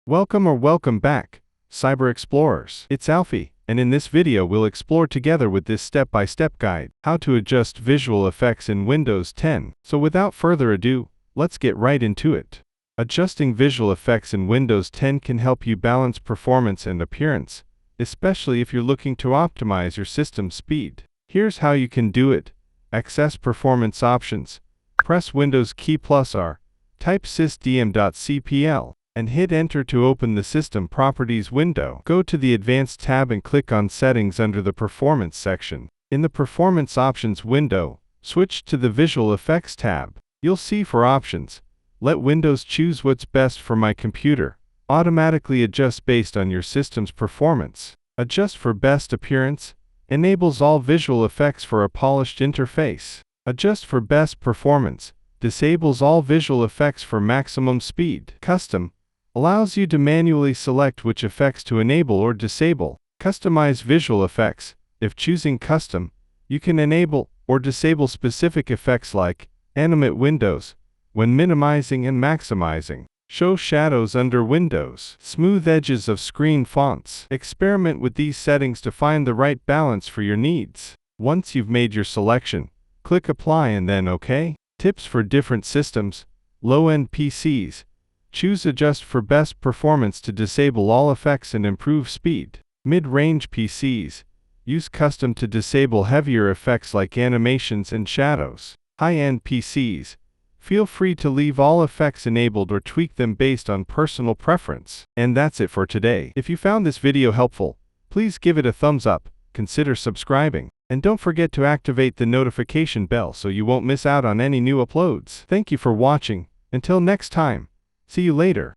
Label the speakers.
Speaker 1: Welcome back, Cyber Explorers. It's Alfie, and in this video we'll explore together with this step-by-step guide, how to adjust visual effects in Windows 10. So without further ado, let's get right into it. Adjusting visual effects in Windows 10 can help you balance performance and appearance, especially if you're looking to optimize your system speed. Here's how you can do it. Access Performance Options. Press Windows key +R, type sysdm.cpl, and hit Enter to open the System Properties window. Go to the Advanced tab and click on Settings under the Performance section. In the Performance Options window, switch to the Visual Effects tab. You'll see for options, let Windows choose what's best for my computer. Automatically adjust based on your system's performance. Adjust for best appearance. Enables all visual effects for a polished interface. Adjust for best performance. Disables all visual effects for maximum speed. Custom allows you to manually select which effects to enable or disable. Customize visual effects. If choosing custom, you can enable or disable specific effects like animate windows when minimizing and maximizing. Show shadows under windows. Smooth edges of screen fonts. Experiment with these settings to find the right balance for your needs. Once you've made your selection, click Apply and then OK. Tips for different systems. Low-end PCs. Choose Adjust for best performance to disable all effects and improve speed. Mid-range PCs. Use Custom to disable heavier effects like animations and shadows. High-end PCs. Feel free to leave all effects enabled or tweak them based on personal preference. And that's it for today. If you found this video helpful, please give it a thumbs up, consider subscribing, and don't forget to activate the notification bell so you won't miss out on any new uploads. Thank you for watching. Until next time, see you later.